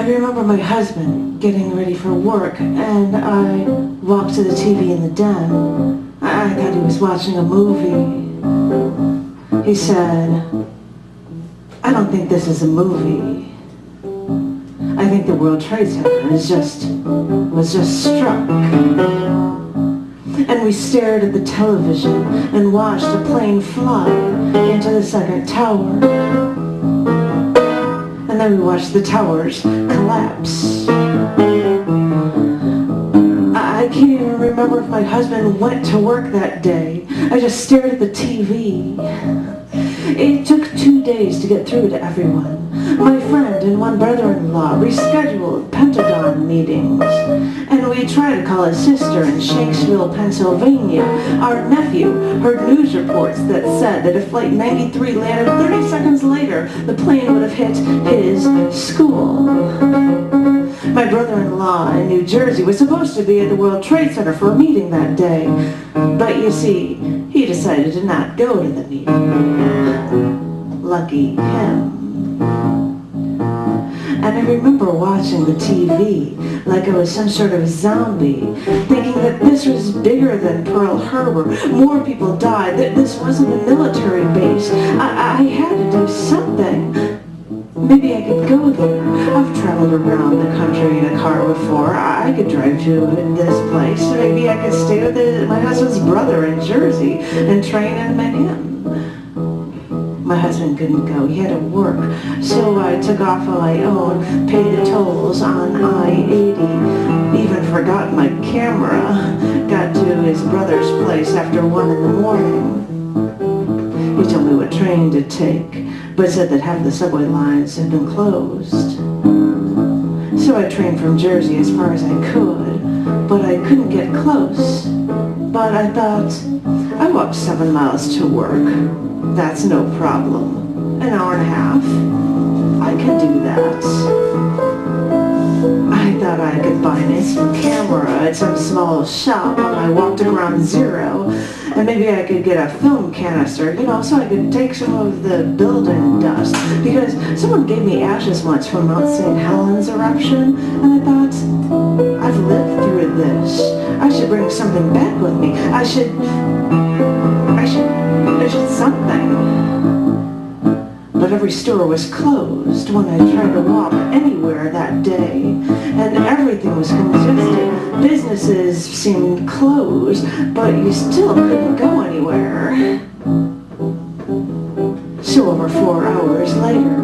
I remember my husband getting ready for work, and I walked to the TV in the den. I thought he was watching a movie. He said, "I don't think this is a movie. I think the World Trade Center was just struck." And we stared at the television and watched a plane fly into the second tower. And then we watched the towers collapse. I can't even remember if my husband went to work that day. I just stared at the TV. It took 2 days to get through to everyone. My friend and one brother-in-law rescheduled Pentagon meetings, and we tried to call his sister in Shanksville, Pennsylvania. Our nephew heard news reports that said that if Flight 93 landed 30 seconds later, the plane would have hit his school. My brother-in-law in New Jersey was supposed to be at the World Trade Center for a meeting that day, but you see, he decided to not go to the meeting. Lucky him. And I remember watching the TV like I was some sort of zombie, thinking that this was bigger than Pearl Harbor. More people died, that this wasn't a military base. I had to do something. Maybe I could go there. I've traveled around the country in a car before. I could drive to this place. Maybe I could stay with my husband's brother in Jersey and train and met him. My husband couldn't go. He had to work. So I took off on my own, paid the tolls on I-80, even forgot my camera. Got to his brother's place after 1 in the morning. He told me what train to take, but said that half the subway lines had been closed. So I trained from Jersey as far as I could, but I couldn't get close. But I thought, I walked 7 miles to work. That's no problem. An hour and a half. I could do that. I thought I could buy an instant camera at some small shop on my walk to Ground Zero, and maybe I could get a film canister, so I could take some of the building dust, because someone gave me ashes once from Mount St. Helens eruption, and I thought, I've lived through this. I should bring something back with me. I should something. But every store was closed when I tried to walk anywhere that day, and everything was congested. Businesses seemed closed, but you still couldn't go anywhere. So over 4 hours later,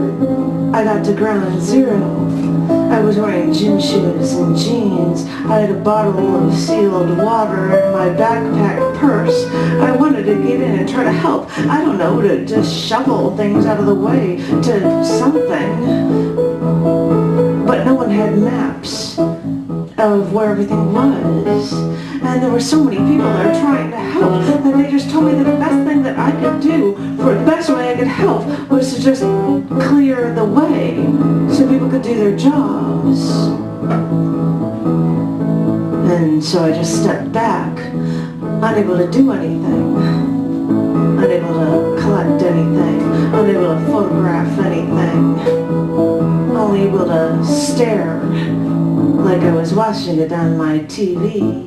I got to Ground Zero. I was wearing gym shoes and jeans. I had a bottle of sealed water in my backpack purse. I wanted to get in and try to help. I don't know, to just shovel things out of the way, to something. But no one had maps of where everything was. And there were so many people there trying to help that they just told me that the best thing that I could do, for the best way I could help, was to just clear the way so people could do their jobs. And so I just stepped back, unable to do anything, unable to collect anything, unable to photograph anything, only able to stare like I was watching it on my TV.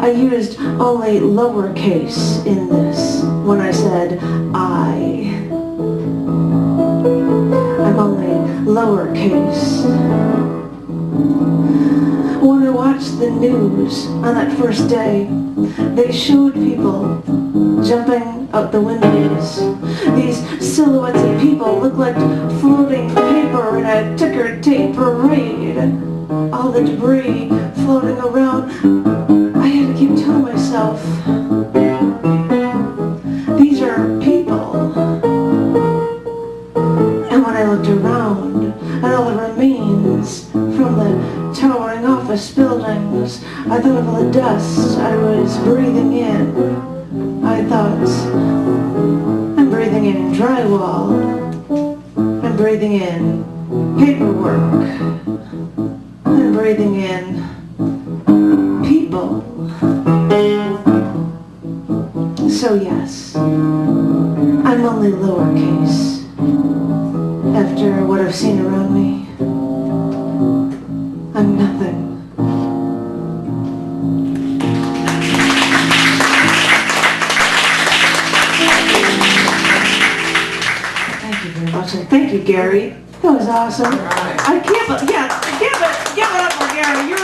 I used only lowercase in this when I said I. I'm only lowercase. When I watched the news on that first day, they showed people jumping out the windows. These silhouettes of people looked like floating paper in a ticker tape parade. All the debris floating around. I had to keep telling myself, these are people. And when I looked around at all the remains from the towering office buildings, I thought of all the dust I was breathing in. I thought, I'm breathing in drywall. I'm breathing in paperwork. I'm breathing in people. So yes, I'm only lowercase. after what I've seen around me. I'm nothing. Thank you very much, and thank you, Gary. That was awesome. I can't, give it up for Gary. You're